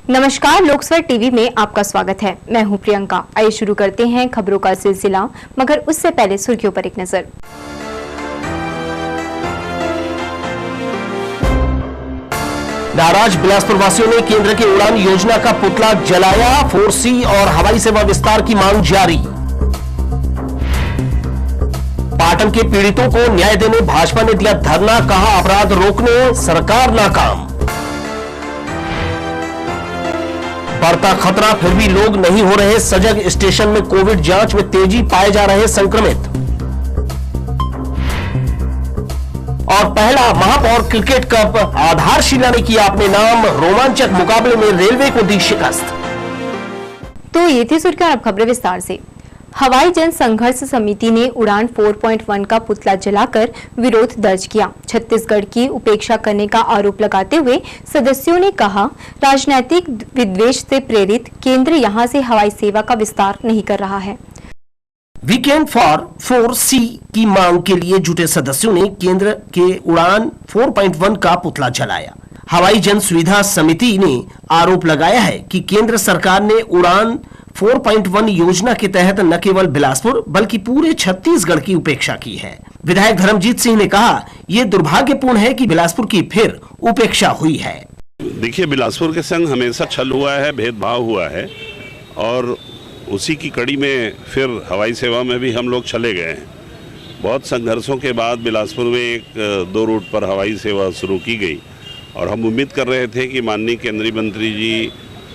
नमस्कार, लोकस्वर टीवी में आपका स्वागत है। मैं हूं प्रियंका। आइए शुरू करते हैं खबरों का सिलसिला, मगर उससे पहले सुर्खियों पर एक नजर। नाराज बिलासपुर वासियों ने केंद्र की उड़ान योजना का पुतला जलाया। 4C और हवाई सेवा विस्तार की मांग जारी। पाटन के पीड़ितों को न्याय देने भाजपा ने दिया धरना, कहा अपराध रोकने सरकार नाकाम। बढ़ता खतरा फिर भी लोग नहीं हो रहे सजग। स्टेशन में कोविड जांच में तेजी, पाए जा रहे संक्रमित। और पहला महापौर क्रिकेट कप आधारशिला ने किया अपने नाम। रोमांचक मुकाबले में रेलवे को दी शिकस्त। तो ये थी सुर्खियां, अब खबरें विस्तार से। हवाई जन संघर्ष समिति ने उड़ान 4.1 का पुतला जलाकर विरोध दर्ज किया। छत्तीसगढ़ की उपेक्षा करने का आरोप लगाते हुए सदस्यों ने कहा, राजनीतिक विद्वेष से प्रेरित केंद्र यहां से हवाई सेवा का विस्तार नहीं कर रहा है। वीकेंड फॉर 4C की मांग के लिए जुटे सदस्यों ने केंद्र के उड़ान 4.1 का पुतला जलाया। हवाई जन सुविधा समिति ने आरोप लगाया है कि केंद्र सरकार ने उड़ान 4.1 योजना के तहत न केवल बिलासपुर बल्कि पूरे छत्तीसगढ़ की उपेक्षा की है। विधायक धर्मजीत सिंह ने कहा, यह दुर्भाग्यपूर्ण है कि बिलासपुर की फिर उपेक्षा हुई है। देखिए, बिलासपुर के संग हमेशा छल हुआ है, भेदभाव हुआ है और उसी की कड़ी में फिर हवाई सेवा में भी हम लोग चले गए हैं। बहुत संघर्षों के बाद बिलासपुर में 2 रूट पर हवाई सेवा शुरू की गई और हम उम्मीद कर रहे थे कि माननीय केंद्रीय मंत्री जी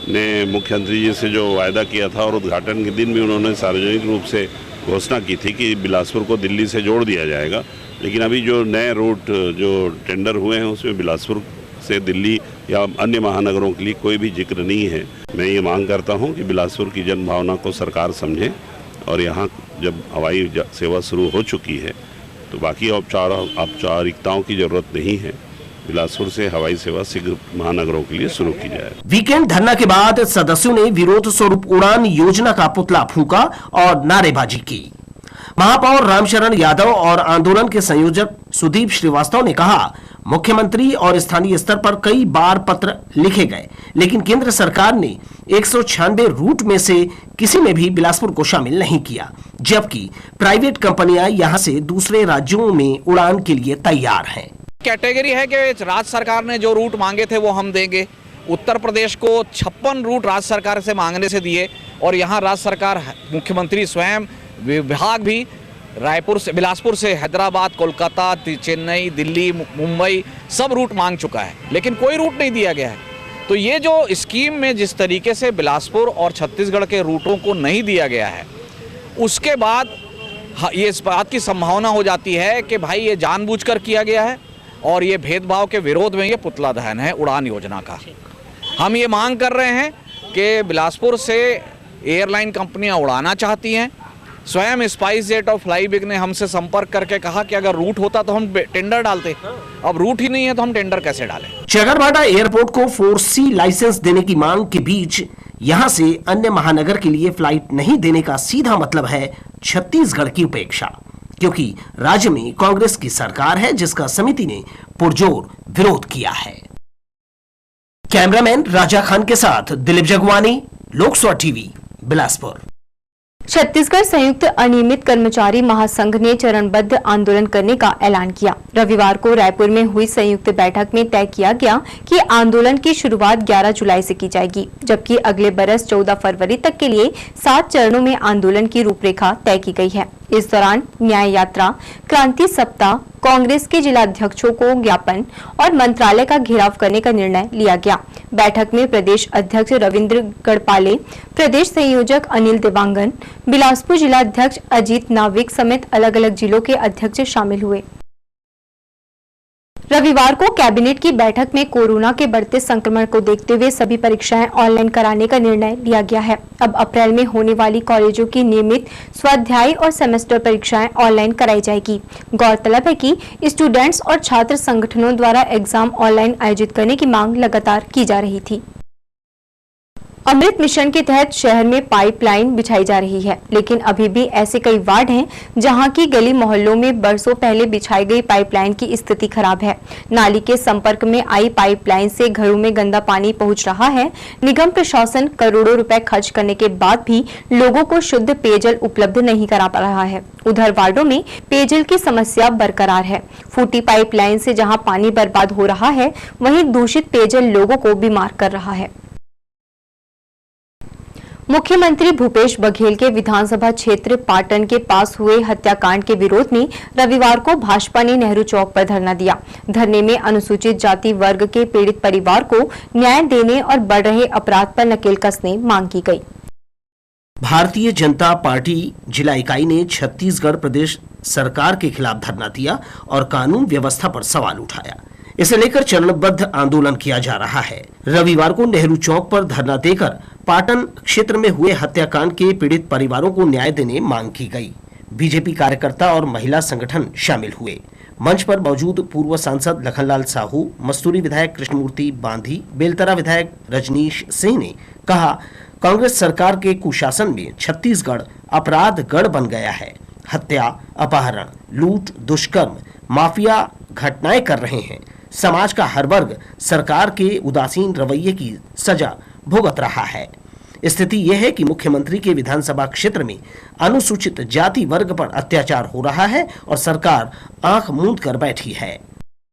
ने मुख्यमंत्री जी से जो वायदा किया था और उद्घाटन के दिन भी उन्होंने सार्वजनिक रूप से घोषणा की थी कि बिलासपुर को दिल्ली से जोड़ दिया जाएगा, लेकिन अभी जो नए रूट जो टेंडर हुए हैं उसमें बिलासपुर से दिल्ली या अन्य महानगरों के लिए कोई भी जिक्र नहीं है। मैं ये मांग करता हूं कि बिलासपुर की जनभावना को सरकार समझे और यहाँ जब हवाई सेवा शुरू हो चुकी है तो बाकी औपचारिकताओं की जरूरत नहीं है। बिलासपुर से हवाई सेवा शीघ्र महानगरों के लिए शुरू की जाए। वीकेंड धरना के बाद सदस्यों ने विरोध स्वरूप उड़ान योजना का पुतला फूंका और नारेबाजी की। महापौर रामशरण यादव और आंदोलन के संयोजक सुदीप श्रीवास्तव ने कहा, मुख्यमंत्री और स्थानीय स्तर पर कई बार पत्र लिखे गए, लेकिन केंद्र सरकार ने 196 रूट में से किसी में भी बिलासपुर को शामिल नहीं किया, जबकि प्राइवेट कंपनियां यहां से दूसरे राज्यों में उड़ान के लिए तैयार हैं। कैटेगरी है कि राज्य सरकार ने जो रूट मांगे थे वो हम देंगे। उत्तर प्रदेश को 56 रूट राज्य सरकार से मांगने से दिए और यहाँ राज्य सरकार, मुख्यमंत्री स्वयं, विभाग भी रायपुर से, बिलासपुर से हैदराबाद, कोलकाता, चेन्नई, दिल्ली, मुंबई सब रूट मांग चुका है, लेकिन कोई रूट नहीं दिया गया है। तो ये जो स्कीम में जिस तरीके से बिलासपुर और छत्तीसगढ़ के रूटों को नहीं दिया गया है, उसके बाद ये इस बात की संभावना हो जाती है कि भाई ये जानबूझकर किया गया है और ये भेदभाव के विरोध में ये पुतला दहन है उड़ान योजना का। हम ये मांग कर रहे हैं कि बिलासपुर से एयरलाइन कंपनियां उड़ाना चाहती हैं। स्वयं स्पाइस जेट और फ्लाईबिग ने हमसे संपर्क करके कहा कि अगर रूट होता तो हम टेंडर डालते, अब रूट ही नहीं है तो हम टेंडर कैसे डालें। चगरभाटा एयरपोर्ट को 4C लाइसेंस देने की मांग के बीच यहां से अन्य महानगर के लिए फ्लाइट नहीं देने का सीधा मतलब है छत्तीसगढ़ की उपेक्षा, क्योंकि राज्य में कांग्रेस की सरकार है जिसका समिति ने पुरजोर विरोध किया है। कैमरामैन राजा खान के साथ दिलीप जगवानी, लोकस्वर टीवी, बिलासपुर। छत्तीसगढ़ संयुक्त अनियमित कर्मचारी महासंघ ने चरणबद्ध आंदोलन करने का ऐलान किया। रविवार को रायपुर में हुई संयुक्त बैठक में तय किया गया कि आंदोलन की शुरुआत 11 जुलाई से की जाएगी, जबकि अगले बरस 14 फरवरी तक के लिए 7 चरणों में आंदोलन की रूपरेखा तय की गई है। इस दौरान न्याय यात्रा, क्रांति सप्ताह, कांग्रेस के जिलाध्यक्षों को ज्ञापन और मंत्रालय का घेराव करने का निर्णय लिया गया। बैठक में प्रदेश अध्यक्ष रविंद्र गढ़पाले, प्रदेश संयोजक अनिल देवांगन, बिलासपुर जिलाध्यक्ष अजीत नाविक समेत अलग अलग जिलों के अध्यक्ष शामिल हुए। रविवार को कैबिनेट की बैठक में कोरोना के बढ़ते संक्रमण को देखते हुए सभी परीक्षाएं ऑनलाइन कराने का निर्णय लिया गया है। अब अप्रैल में होने वाली कॉलेजों की नियमित स्वाध्याय और सेमेस्टर परीक्षाएं ऑनलाइन कराई जाएगी। गौरतलब है कि स्टूडेंट्स और छात्र संगठनों द्वारा एग्जाम ऑनलाइन आयोजित करने की मांग लगातार की जा रही थी। अमृत मिशन के तहत शहर में पाइपलाइन बिछाई जा रही है, लेकिन अभी भी ऐसे कई वार्ड हैं जहां की गली मोहल्लों में बरसों पहले बिछाई गई पाइपलाइन की स्थिति खराब है। नाली के संपर्क में आई पाइपलाइन से घरों में गंदा पानी पहुंच रहा है। निगम प्रशासन करोड़ों रुपए खर्च करने के बाद भी लोगों को शुद्ध पेयजल उपलब्ध नहीं करा पा रहा है। उधर वार्डों में पेयजल की समस्या बरकरार है। फूटी पाइपलाइन से जहां पानी बर्बाद हो रहा है, वहीं दूषित पेयजल लोगों को बीमार कर रहा है। मुख्यमंत्री भूपेश बघेल के विधानसभा क्षेत्र पाटन के पास हुए हत्याकांड के विरोध में रविवार को भाजपा ने नेहरू चौक पर धरना दिया। धरने में अनुसूचित जाति वर्ग के पीड़ित परिवार को न्याय देने और बढ़ रहे अपराध पर नकेल कसने मांग की गई। भारतीय जनता पार्टी जिला इकाई ने छत्तीसगढ़ प्रदेश सरकार के खिलाफ धरना दिया और कानून व्यवस्था पर सवाल उठाया। इसे लेकर चरणबद्ध आंदोलन किया जा रहा है। रविवार को नेहरू चौक पर धरना देकर पाटन क्षेत्र में हुए हत्याकांड के पीड़ित परिवारों को न्याय देने मांग की गई। बीजेपी कार्यकर्ता और महिला संगठन शामिल हुए। मंच पर मौजूद पूर्व सांसद लखनलाल साहू, मस्तूरी विधायक कृष्णमूर्ति बांधी, बेलतरा विधायक रजनीश सिंह ने कहा, कांग्रेस सरकार के कुशासन में छत्तीसगढ़ अपराध गढ़ बन गया है। हत्या, अपहरण, लूट, दुष्कर्म, माफिया घटनाएं कर रहे हैं। समाज का हर वर्ग सरकार के उदासीन रवैये की सजा भुगत रहा है। स्थिति यह है कि मुख्यमंत्री के विधानसभा क्षेत्र में अनुसूचित जाति वर्ग पर अत्याचार हो रहा है और सरकार आंख मूंद कर बैठी है।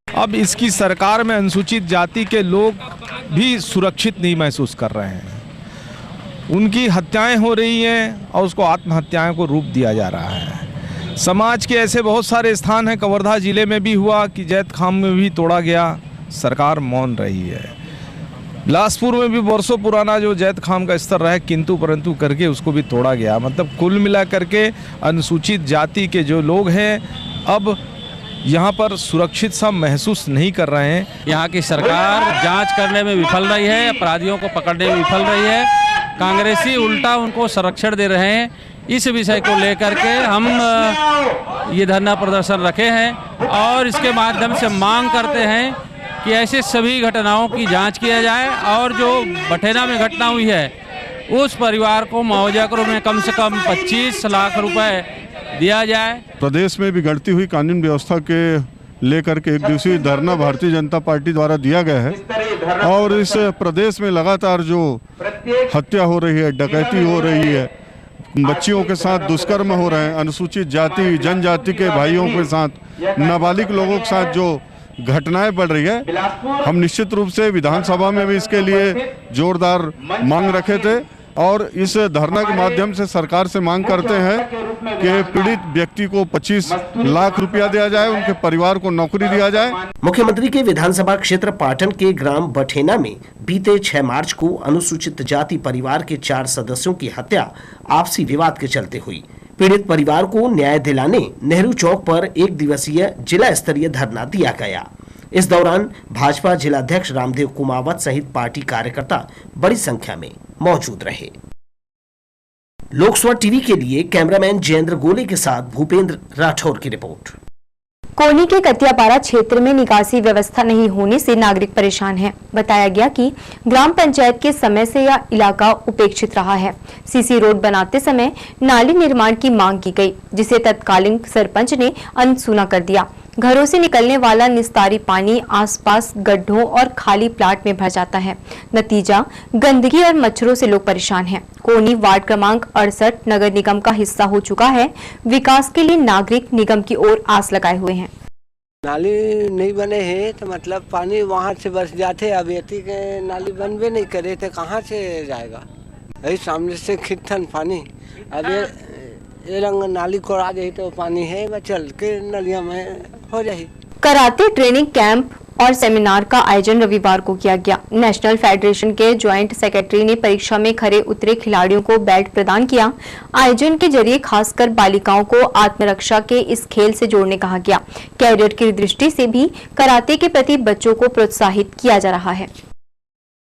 अब इसकी सरकार में अनुसूचित जाति के लोग भी सुरक्षित नहीं महसूस कर रहे हैं। उनकी हत्याएं हो रही हैं और उसको आत्महत्याएं को रूप दिया जा रहा है। समाज के ऐसे बहुत सारे स्थान हैं, कवर्धा जिले में भी हुआ कि जैत खाम में भी तोड़ा गया, सरकार मौन रही है। बिलासपुर में भी वर्षों पुराना जो जैत खाम का स्तर रहा है, किंतु परंतु करके उसको भी तोड़ा गया। मतलब कुल मिला करके अनुसूचित जाति के जो लोग हैं अब यहाँ पर सुरक्षित सा महसूस नहीं कर रहे हैं। यहाँ की सरकार जांच करने में विफल रही है, अपराधियों को पकड़ने में विफल रही है। कांग्रेसी उल्टा उनको संरक्षण दे रहे हैं। इस विषय को लेकर के हम ये धरना प्रदर्शन रखे हैं और इसके माध्यम से मांग करते हैं कि ऐसे सभी घटनाओं की जांच किया जाए और जो बठेना में घटना हुई है उस परिवार को मुआवजा के रूप में कम से कम 25 लाख रुपए दिया जाए। प्रदेश में बिगड़ती हुई कानून व्यवस्था के लेकर के एक दिवसीय धरना भारतीय जनता पार्टी द्वारा दिया गया है और इस प्रदेश में लगातार जो हत्या हो रही है, डकैती हो रही है, बच्चियों के साथ दुष्कर्म हो रहे हैं, अनुसूचित जाति जनजाति के भाइयों के साथ, नाबालिग लोगों के साथ जो घटनाएं बढ़ रही है, हम निश्चित रूप से विधानसभा में भी इसके लिए जोरदार मांग रखे थे और इस धरना के माध्यम से सरकार से मांग करते हैं कि पीड़ित व्यक्ति को 25 लाख रुपया दिया जाए, उनके परिवार को नौकरी दिया जाए। मुख्यमंत्री के विधानसभा क्षेत्र पाटन के ग्राम बठेना में बीते 6 मार्च को अनुसूचित जाति परिवार के 4 सदस्यों की हत्या आपसी विवाद के चलते हुई। पीड़ित परिवार को न्याय दिलाने नेहरू चौक पर एक दिवसीय जिला स्तरीय धरना दिया गया। इस दौरान भाजपा जिलाध्यक्ष रामदेव कुमावत सहित पार्टी कार्यकर्ता बड़ी संख्या में मौजूद रहे। लोकसभा टीवी के लिए कैमरामैन जयेंद्र गोले के साथ भूपेंद्र राठौर की रिपोर्ट। कोनी के कतियापारा क्षेत्र में निकासी व्यवस्था नहीं होने से नागरिक परेशान हैं। बताया गया कि ग्राम पंचायत के समय से यह इलाका उपेक्षित रहा है। सीसी रोड बनाते समय नाली निर्माण की मांग की गई, जिसे तत्कालीन सरपंच ने अनसुना कर दिया। घरों से निकलने वाला निस्तारी पानी आसपास गड्ढों और खाली प्लाट में भर जाता है। नतीजा गंदगी और मच्छरों से लोग परेशान हैं। कोनी वार्ड क्रमांक 68 नगर निगम का हिस्सा हो चुका है। विकास के लिए नागरिक निगम की ओर आस लगाए हुए हैं। नाली नहीं बने हैं तो मतलब पानी वहाँ से बस जाते। अब एती के नाली बनबे नहीं करे तो कहाँ से जाएगा? यही सामने से खिठन पानी। अब ये रंग नाली कोड़ा जाए तो पानी है चल के नलिया में हो जाए। कराटे ट्रेनिंग कैंप और सेमिनार का आयोजन रविवार को किया गया। नेशनल फेडरेशन के ज्वाइंट सेक्रेटरी ने परीक्षा में खरे उतरे खिलाड़ियों को बैट प्रदान किया। आयोजन के जरिए खासकर बालिकाओं को आत्मरक्षा के इस खेल से जोड़ने कहा गया। कैरियर की दृष्टि से भी कराटे के प्रति बच्चों को प्रोत्साहित किया जा रहा है।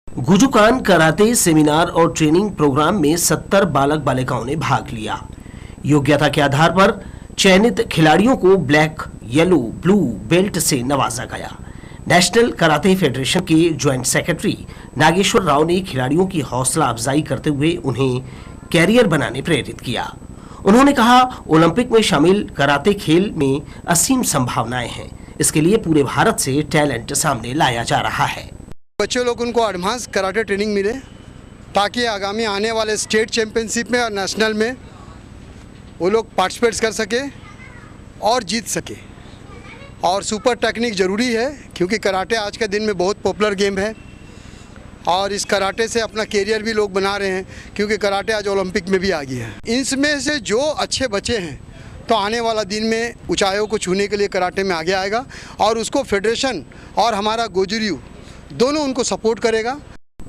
गुजुकान कराटे सेमिनार और ट्रेनिंग प्रोग्राम में 70 बालक बालिकाओं ने भाग लिया। योग्यता के आधार पर चयनित खिलाड़ियों को ब्लैक, येलो, ब्लू बेल्ट से नवाजा गया। नेशनल कराटे फेडरेशन के ज्वाइंट सेक्रेटरी नागेश्वर राव ने खिलाड़ियों की हौसला अफजाई करते हुए उन्हें कैरियर बनाने प्रेरित किया। उन्होंने कहा, ओलंपिक में शामिल कराटे खेल में असीम संभावनाएं हैं। इसके लिए पूरे भारत से टैलेंट सामने लाया जा रहा है। बच्चे लोग उनको एडवांस कराटे ट्रेनिंग मिले ताकि आगामी आने वाले स्टेट चैंपियनशिप में और नेशनल में वो लोग पार्टिसिपेट कर सके और जीत सके। और सुपर टेक्निक ज़रूरी है क्योंकि कराटे आज के दिन में बहुत पॉपुलर गेम है और इस कराटे से अपना कैरियर भी लोग बना रहे हैं क्योंकि कराटे आज ओलंपिक में भी आ गया है। इनमें से जो अच्छे बच्चे हैं तो आने वाला दिन में ऊंचाइयों को छूने के लिए कराटे में आगे आएगा और उसको फेडरेशन और हमारा गोजुरियू दोनों उनको सपोर्ट करेगा।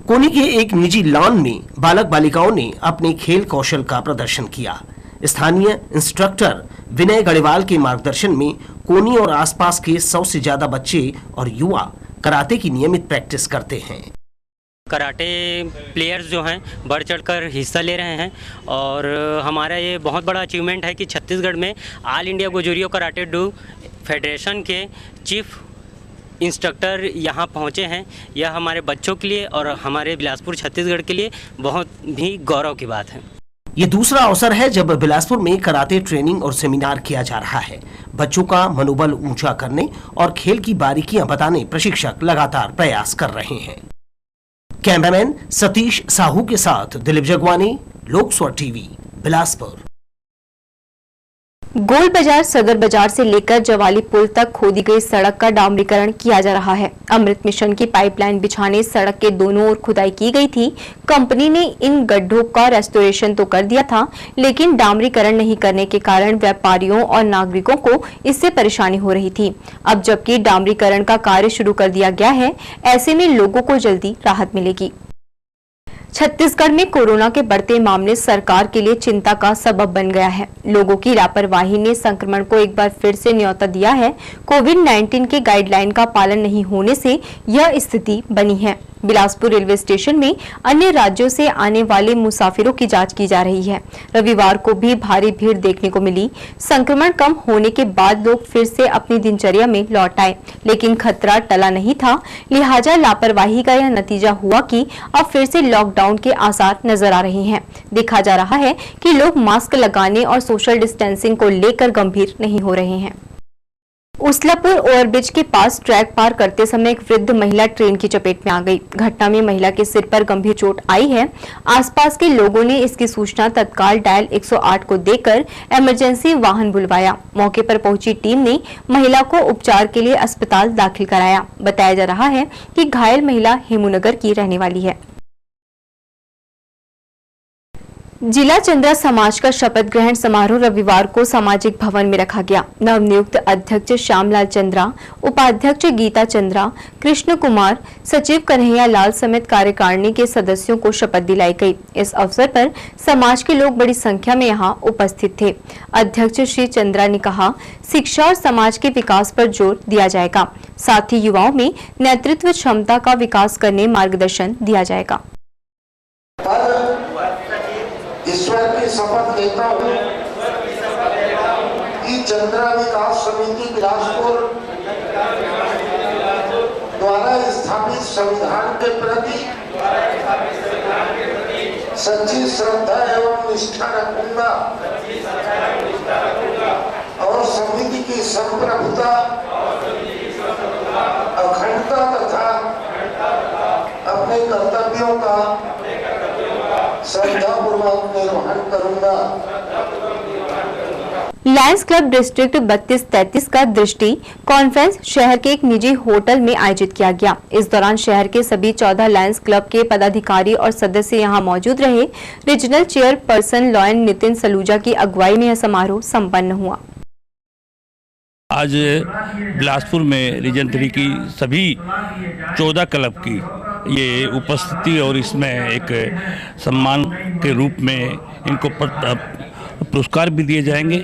कोनी के एक निजी लॉन में बालक बालिकाओं ने अपने खेल कौशल का प्रदर्शन किया। स्थानीय इंस्ट्रक्टर विनय गढ़वाल के मार्गदर्शन में कोनी और आसपास के 100 से ज्यादा बच्चे और युवा कराटे की नियमित प्रैक्टिस करते हैं। कराटे प्लेयर्स जो हैं बढ़ चढ़कर हिस्सा ले रहे हैं और हमारा ये बहुत बड़ा अचीवमेंट है कि छत्तीसगढ़ में ऑल इंडिया गोजुरियो कराटे डू फेडरेशन के चीफ इंस्ट्रक्टर यहाँ पहुँचे हैं। यह हमारे बच्चों के लिए और हमारे बिलासपुर छत्तीसगढ़ के लिए बहुत भी गौरव की बात है। ये दूसरा अवसर है जब बिलासपुर में कराटे ट्रेनिंग और सेमिनार किया जा रहा है। बच्चों का मनोबल ऊंचा करने और खेल की बारीकियां बताने प्रशिक्षक लगातार प्रयास कर रहे हैं। कैमरामैन सतीश साहू के साथ दिलीप जगवानी, लोकस्वर टीवी, बिलासपुर। गोल बाजार सदर बाजार से लेकर जवाली पुल तक खोदी गई सड़क का डामरीकरण किया जा रहा है। अमृत मिशन की पाइपलाइन बिछाने सड़क के दोनों ओर खुदाई की गई थी। कंपनी ने इन गड्ढों का रेस्टोरेशन तो कर दिया था, लेकिन डामरीकरण नहीं करने के कारण व्यापारियों और नागरिकों को इससे परेशानी हो रही थी। अब जबकि डामरीकरण का कार्य शुरू कर दिया गया है, ऐसे में लोगों को जल्दी राहत मिलेगी। छत्तीसगढ़ में कोरोना के बढ़ते मामले सरकार के लिए चिंता का सबब बन गया है। लोगों की लापरवाही ने संक्रमण को एक बार फिर से न्योता दिया है। कोविड-19 के गाइडलाइन का पालन नहीं होने से यह स्थिति बनी है। बिलासपुर रेलवे स्टेशन में अन्य राज्यों से आने वाले मुसाफिरों की जांच की जा रही है। रविवार को भी भारी भीड़ देखने को मिली। संक्रमण कम होने के बाद लोग फिर से अपनी दिनचर्या में लौट आए, लेकिन खतरा टला नहीं था। लिहाजा लापरवाही का यह नतीजा हुआ कि अब फिर से लॉकडाउन के आसार नजर आ रहे हैं। देखा जा रहा है कि लोग मास्क लगाने और सोशल डिस्टेंसिंग को लेकर गंभीर नहीं हो रहे हैं। उसलापुर ओवरब्रिज के पास ट्रैक पार करते समय एक वृद्ध महिला ट्रेन की चपेट में आ गई। घटना में महिला के सिर पर गंभीर चोट आई है। आसपास के लोगों ने इसकी सूचना तत्काल डायल 108 को देकर इमरजेंसी वाहन बुलवाया। मौके पर पहुंची टीम ने महिला को उपचार के लिए अस्पताल दाखिल कराया। बताया जा रहा है कि घायल महिला हेमूनगर की रहने वाली है। जिला चंद्रा समाज का शपथ ग्रहण समारोह रविवार को सामाजिक भवन में रखा गया। नवनियुक्त अध्यक्ष श्यामलाल चंद्रा, उपाध्यक्ष गीता चंद्रा, कृष्ण कुमार, सचिव कन्हैया लाल समेत कार्यकारिणी के सदस्यों को शपथ दिलाई गई। इस अवसर पर समाज के लोग बड़ी संख्या में यहां उपस्थित थे। अध्यक्ष श्री चंद्रा ने कहा, शिक्षा और समाज के विकास पर जोर दिया जाएगा। साथ ही युवाओं में नेतृत्व क्षमता का विकास करने मार्गदर्शन दिया जाएगा। ईश्वर की शपथ लेता हूँ कि चंद्रा विकास समिति बिलासपुर द्वारा स्थापित संविधान के प्रति सच्ची श्रद्धा एवं निष्ठा रखूंगा और समिति की संप्रभुता, अखंडता तथा अपने कर्तव्यों का श्रद्धापूर्वक निर्वहन करूंगा। लायंस क्लब डिस्ट्रिक्ट 32-33 का दृष्टि कॉन्फ्रेंस शहर के एक निजी होटल में आयोजित किया गया। इस दौरान शहर के सभी 14 लायंस क्लब के पदाधिकारी और सदस्य यहां मौजूद रहे। Regional chairperson lion Nitin Saluja की अगुवाई में यह समारोह संपन्न हुआ। आज बिलासपुर में रीजन 3 की सभी 14 क्लब की ये उपस्थिति और इसमें एक सम्मान के रूप में इनको पुरस्कार भी दिए जाएंगे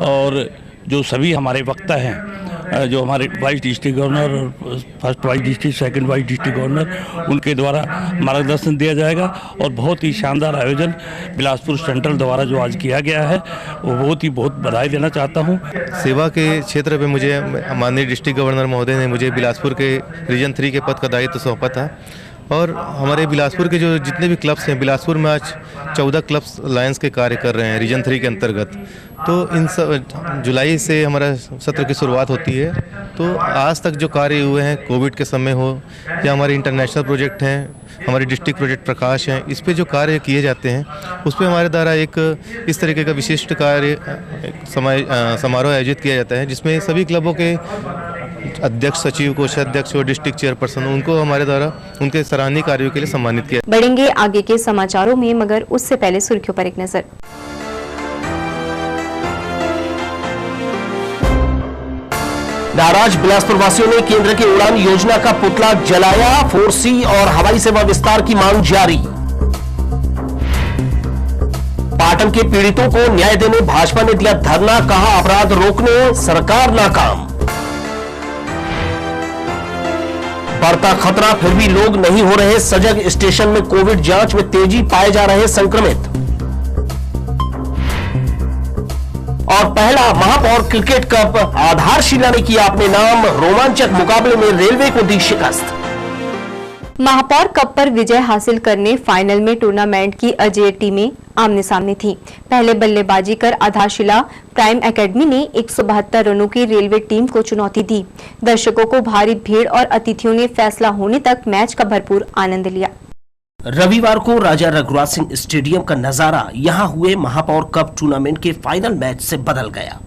और जो सभी हमारे वक्ता हैं, जो हमारे vice district governor, first vice district, second vice district governor, उनके द्वारा मार्गदर्शन दिया जाएगा और बहुत ही शानदार आयोजन बिलासपुर सेंट्रल द्वारा जो आज किया गया है वो बहुत बधाई देना चाहता हूँ। सेवा के क्षेत्र पे मुझे माननीय डिस्ट्रिक्ट गवर्नर महोदय ने मुझे बिलासपुर के रीजन 3 के पद का दायित्व सौंपा था और हमारे बिलासपुर के जो जितने भी क्लब्स हैं, बिलासपुर में आज 14 क्लब्स लायंस के कार्य कर रहे हैं रीजन 3 के अंतर्गत। तो इन सब जुलाई से हमारा सत्र की शुरुआत होती है। तो आज तक जो कार्य हुए हैं, कोविड के समय हो या हमारे इंटरनेशनल प्रोजेक्ट हैं, हमारे डिस्ट्रिक्ट प्रोजेक्ट प्रकाश हैं, इस पे जो कार्य किए जाते हैं उस पे हमारे द्वारा एक इस तरीके का विशिष्ट कार्य समारोह आयोजित किया जाता है, जिसमें सभी क्लबों के अध्यक्ष, सचिव, कोषाध्यक्ष और डिस्ट्रिक्ट चेयरपर्सन, उनको हमारे द्वारा उनके सराहनीय कार्यों के लिए सम्मानित किया। बढ़ेंगे आगे के समाचारों में, मगर उससे पहले सुर्खियों पर एक नजर। नाराज बिलासपुर वासियों ने केंद्र की उड़ान योजना का पुतला जलाया। 4C और हवाई सेवा विस्तार की मांग जारी। पाटन के पीड़ितों को न्याय देने भाजपा ने दिया धरना, कहा अपराध रोकने सरकार नाकाम। बढ़ता खतरा फिर भी लोग नहीं हो रहे सजग। स्टेशन में कोविड जांच में तेजी, पाए जा रहे संक्रमित। और पहला महापौर क्रिकेट कप आधारशिला ने किया अपने नाम। रोमांचक मुकाबले में रेलवे को दी शिकस्त। महापौर कप पर विजय हासिल करने फाइनल में टूर्नामेंट की अजेय टीमें आमने सामने थी। पहले बल्लेबाजी कर आधारशिला प्राइम एकेडमी ने 172 रनों की रेलवे टीम को चुनौती दी। दर्शकों को भारी भीड़ और अतिथियों ने फैसला होने तक मैच का भरपूर आनंद लिया। रविवार को राजा रघुराज सिंह स्टेडियम का नजारा यहां हुए महापौर कप टूर्नामेंट के फाइनल मैच से बदल गया।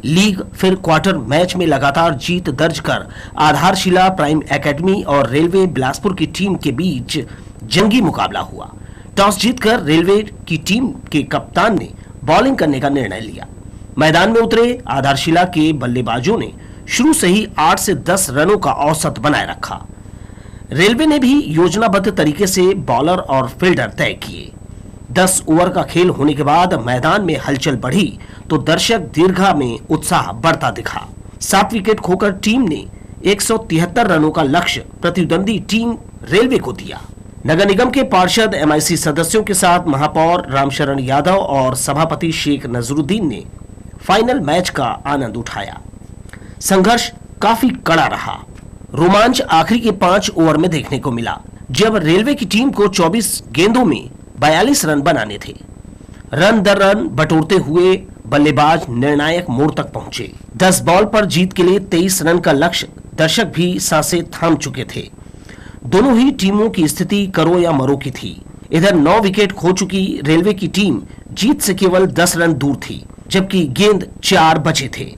लीग फिर क्वार्टर मैच में लगातार जीत दर्ज कर आधारशिला प्राइम एकेडमी और रेलवे बिलासपुर की टीम के बीच जंगी मुकाबला हुआ। टॉस जीतकर रेलवे की टीम के कप्तान ने बॉलिंग करने का निर्णय लिया। मैदान में उतरे आधारशिला के बल्लेबाजों ने शुरू से ही 8 से 10 रनों का औसत बनाए रखा। रेलवे ने भी योजनाबद्ध तरीके से बॉलर और फील्डर तय किए। 10 ओवर का खेल होने के बाद मैदान में हलचल बढ़ी तो दर्शक दीर्घा में उत्साह बढ़ता दिखा। 7 विकेट खोकर टीम ने 173 रनों का लक्ष्य प्रतिद्वंदी टीम रेलवे को दिया। नगर निगम के पार्षद MIC सदस्यों के साथ महापौर रामशरण यादव और सभापति शेख नजरुद्दीन ने फाइनल मैच का आनंद उठाया। संघर्ष काफी कड़ा रहा। रोमांच आखिरी के 5 ओवर में देखने को मिला, जब रेलवे की टीम को 24 गेंदों में 42 रन बनाने थे। रन दर रन बटोरते हुए बल्लेबाज निर्णायक मोड़ तक पहुंचे। 10 बॉल पर जीत के लिए 23 रन का लक्ष्य, दर्शक भी सांसें थाम चुके थे। दोनों ही टीमों की स्थिति करो या मरो की थी। इधर 9 विकेट खो चुकी रेलवे की टीम जीत से केवल 10 रन दूर थी, जबकि गेंद 4 बचे थे।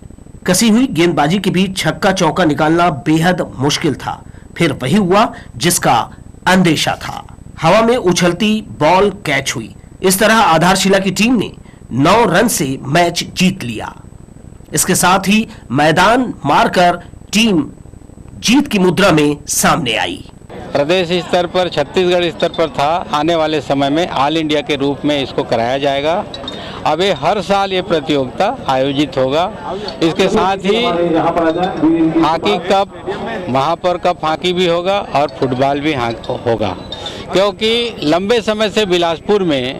कसी हुई गेंदबाजी के बीच छक्का चौका निकालना बेहद मुश्किल था। फिर वही हुआ जिसका अंदेशा था। हवा में उछलती बॉल कैच हुई। इस तरह आधारशिला की टीम ने 9 रन से मैच जीत लिया। इसके साथ ही मैदान मारकर टीम जीत की मुद्रा में सामने आई। प्रदेश स्तर पर, छत्तीसगढ़ स्तर पर था, आने वाले समय में ऑल इंडिया के रूप में इसको कराया जाएगा। अब ये हर साल ये प्रतियोगिता आयोजित होगा। इसके साथ ही हॉकी कप, महापौर कप हॉकी भी होगा और फुटबॉल भी होगा, क्योंकि लंबे समय से बिलासपुर में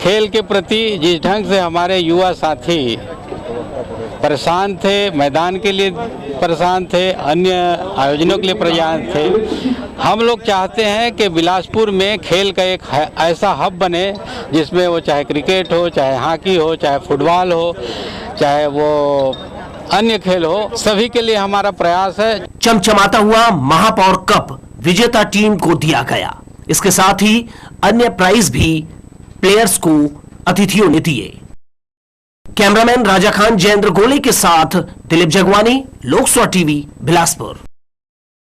खेल के प्रति जिस ढंग से हमारे युवा साथी परेशान थे, मैदान के लिए परेशान थे, अन्य आयोजनों के लिए परेशान थे, हम लोग चाहते हैं कि बिलासपुर में खेल का एक ऐसा हब बने जिसमें वो चाहे क्रिकेट हो, चाहे हॉकी हो, चाहे फुटबॉल हो, चाहे वो अन्य खेल हो, सभी के लिए हमारा प्रयास है। चमचमाता हुआ महापौर कप विजेता टीम को दिया गया। इसके साथ ही अन्य प्राइज भी प्लेयर्स को अतिथियों ने दिए। कैमरामैन राजा खान जयेंद्र गोले के साथ दिलीप जगवानी, लोकसभा टीवी, बिलासपुर।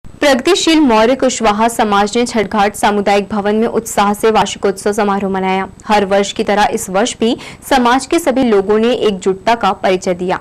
प्रगतिशील मौर्य कुशवाहा समाज ने छठघाट सामुदायिक भवन में उत्साह से वार्षिकोत्सव समारोह मनाया। हर वर्ष की तरह इस वर्ष भी समाज के सभी लोगों ने एकजुटता का परिचय दिया।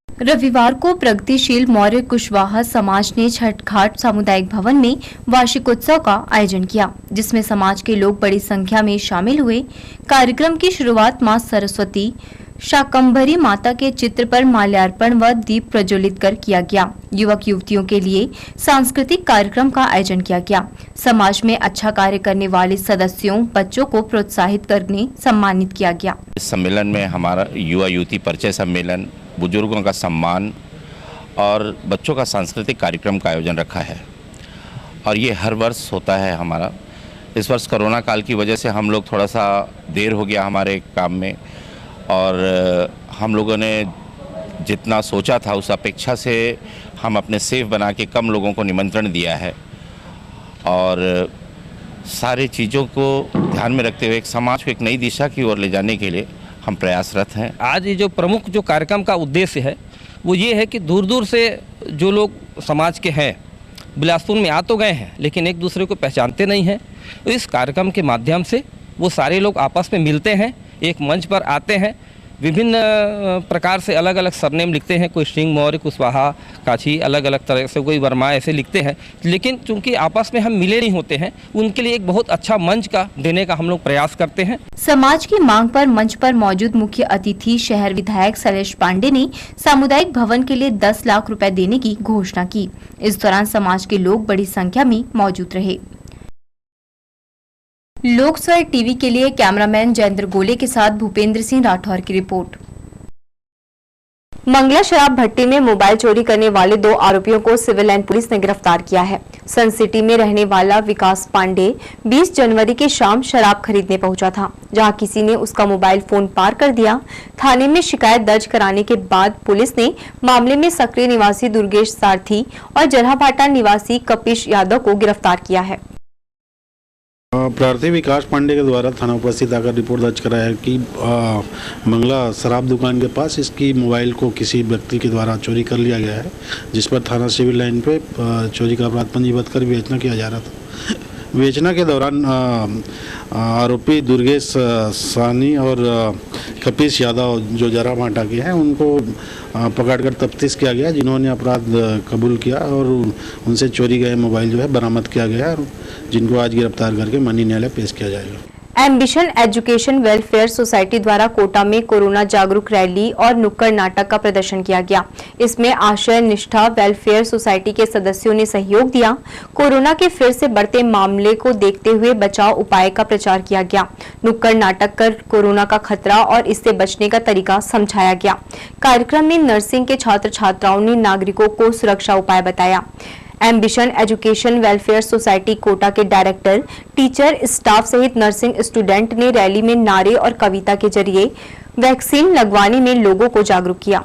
रविवार को प्रगतिशील मौर्य कुशवाहा समाज ने छठघाट सामुदायिक भवन में वार्षिकोत्सव का आयोजन किया, जिसमें समाज के लोग बड़ी संख्या में शामिल हुए। कार्यक्रम की शुरुआत मां सरस्वती शाकंभरी माता के चित्र पर माल्यार्पण व दीप प्रज्वलित कर किया गया। युवक युवतियों के लिए सांस्कृतिक कार्यक्रम का आयोजन किया गया। समाज में अच्छा कार्य करने वाले सदस्यों, बच्चों को प्रोत्साहित करने सम्मानित किया गया। इस सम्मेलन में हमारा युवा युवती परिचय सम्मेलन, बुजुर्गों का सम्मान और बच्चों का सांस्कृतिक कार्यक्रम का आयोजन रखा है। और ये हर वर्ष होता है हमारा। इस वर्ष कोरोना काल की वजह से हम लोग थोड़ा सा देर हो गया हमारे काम में, और हम लोगों ने जितना सोचा था उस अपेक्षा से हम अपने सेफ बना के कम लोगों को निमंत्रण दिया है, और सारी चीज़ों को ध्यान में रखते हुए एक समाज को एक नई दिशा की ओर ले जाने के लिए हम प्रयासरत हैं। आज ये जो प्रमुख जो कार्यक्रम का उद्देश्य है वो ये है कि दूर दूर से जो लोग समाज के हैं बिलासपुर में आ तो गए हैं, लेकिन एक दूसरे को पहचानते नहीं हैं। तो इस कार्यक्रम के माध्यम से वो सारे लोग आपस में मिलते हैं, एक मंच पर आते हैं, विभिन्न प्रकार से अलग अलग सरनेम लिखते हैं, कोई सिंह, मौर्य, कुशवाहा, काछी, अलग अलग तरह से, कोई वर्मा, ऐसे लिखते हैं। लेकिन चूंकि आपस में हम मिले नहीं होते हैं, उनके लिए एक बहुत अच्छा मंच का देने का हम लोग प्रयास करते हैं। समाज की मांग पर मंच पर मौजूद मुख्य अतिथि शहर विधायक शैलेश पांडे ने सामुदायिक भवन के लिए 10 लाख रुपए देने की घोषणा की। इस दौरान समाज के लोग बड़ी संख्या में मौजूद रहे। लोकस्वर टीवी के लिए कैमरामैन जयेंद्र गोले के साथ भूपेंद्र सिंह राठौर की रिपोर्ट। मंगला शराब भट्टी में मोबाइल चोरी करने वाले 2 आरोपियों को सिविल लाइन पुलिस ने गिरफ्तार किया है। सन सिटी में रहने वाला विकास पांडे 20 जनवरी की शाम शराब खरीदने पहुंचा था, जहां किसी ने उसका मोबाइल फोन पार कर दिया। थाने में शिकायत दर्ज कराने के बाद पुलिस ने मामले में सक्रिय निवासी दुर्गेश सारथी और जरहाभाटा निवासी कपिश यादव को गिरफ्तार किया है। प्रार्थी विकास पांडे के द्वारा थाना उपस्थित आकर रिपोर्ट दर्ज कराया है कि मंगला शराब दुकान के पास इसकी मोबाइल को किसी व्यक्ति के द्वारा चोरी कर लिया गया है, जिस पर थाना सिविल लाइन पे चोरी का अपराध पंजीबद्ध कर विवेचना किया जा रहा था। विवेचना के दौरान आरोपी दुर्गेश सानी और कपिश यादव जो जरहाभाटा के हैं उनको पकड़कर तफ्तीश किया गया, जिन्होंने अपराध कबूल किया और उनसे चोरी गए मोबाइल जो है बरामद किया गया, और जिनको आज गिरफ्तार करके माननीय न्यायालय पेश किया जाएगा। एम्बिशन एजुकेशन वेलफेयर सोसाइटी द्वारा कोटा में कोरोना जागरूक रैली और नुक्कड़ नाटक का प्रदर्शन किया गया। इसमें आशय निष्ठा वेलफेयर सोसाइटी के सदस्यों ने सहयोग दिया। कोरोना के फिर से बढ़ते मामले को देखते हुए बचाव उपाय का प्रचार किया गया। नुक्कड़ नाटक कर कोरोना का खतरा और इससे बचने का तरीका समझाया गया। कार्यक्रम में नर्सिंग के छात्र छात्राओं ने नागरिकों को सुरक्षा उपाय बताया। Ambition education welfare society Kota के डायरेक्टर, टीचर, स्टाफ सहित नर्सिंग स्टूडेंट ने रैली में नारे और कविता के जरिए वैक्सीन लगवाने में लोगों को जागरूक किया।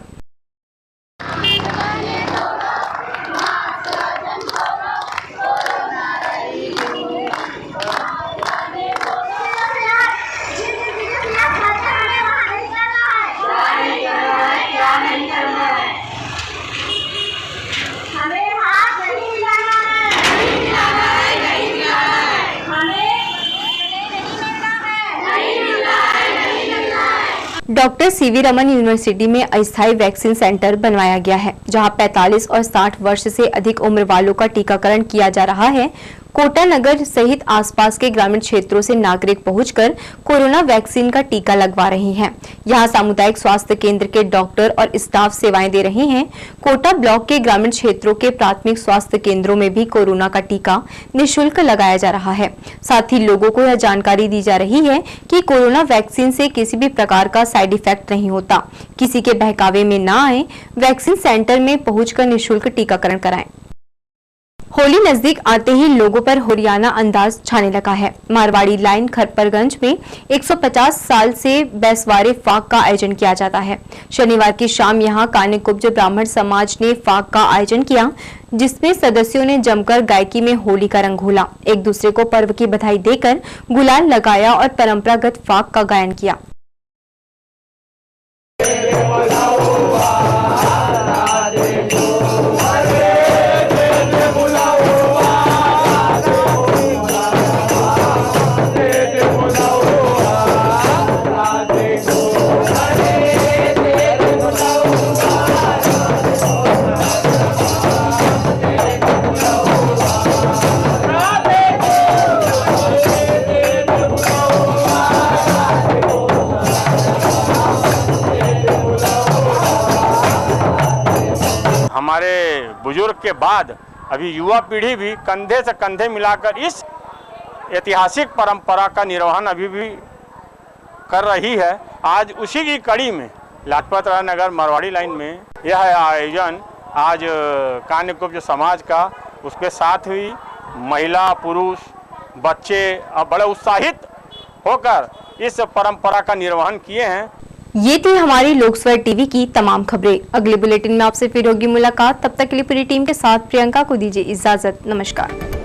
डॉक्टर सीवी रमन यूनिवर्सिटी में अस्थायी वैक्सीन सेंटर बनवाया गया है, जहां 45 और 60 वर्ष से अधिक उम्र वालों का टीकाकरण किया जा रहा है। कोटा नगर सहित आसपास के ग्रामीण क्षेत्रों से नागरिक पहुंचकर कोरोना वैक्सीन का टीका लगवा रहे हैं। यहां सामुदायिक स्वास्थ्य केंद्र के डॉक्टर और स्टाफ सेवाएं दे रहे हैं। कोटा ब्लॉक के ग्रामीण क्षेत्रों के प्राथमिक स्वास्थ्य केंद्रों में भी कोरोना का टीका निःशुल्क लगाया जा रहा है। साथ ही लोगों को यह जानकारी दी जा रही है कि कोरोना वैक्सीन से किसी भी प्रकार का साइड इफेक्ट नहीं होता। किसी के बहकावे में न आए, वैक्सीन सेंटर में पहुंचकर निःशुल्क टीकाकरण कराएं। होली नजदीक आते ही लोगों पर हुरियाना अंदाज छाने लगा है। मारवाड़ी लाइन खरपरगंज में 150 साल से बैसवारे फाक का आयोजन किया जाता है। शनिवार की शाम यहां कान्यकुब्ज ब्राह्मण समाज ने फाक का आयोजन किया, जिसमें सदस्यों ने जमकर गायकी में होली का रंग घोला, एक दूसरे को पर्व की बधाई देकर गुलाल लगाया और परंपरागत फाक का गायन किया। हमारे बुजुर्ग के बाद अभी युवा पीढ़ी भी कंधे से कंधे मिलाकर इस ऐतिहासिक परंपरा का निर्वहन अभी भी कर रही है। आज उसी की कड़ी में लाजपत राय नगर मारवाड़ी लाइन में यह आयोजन आज कान्यकुब्ज समाज का, उसके साथ ही महिला पुरुष बच्चे अब बड़े उत्साहित होकर इस परंपरा का निर्वहन किए हैं। ये थी हमारी लोकस्वर टीवी की तमाम खबरें। अगले बुलेटिन में आपसे फिर होगी मुलाकात। तब तक के लिए पूरी टीम के साथ प्रियंका को दीजिए इजाजत। नमस्कार।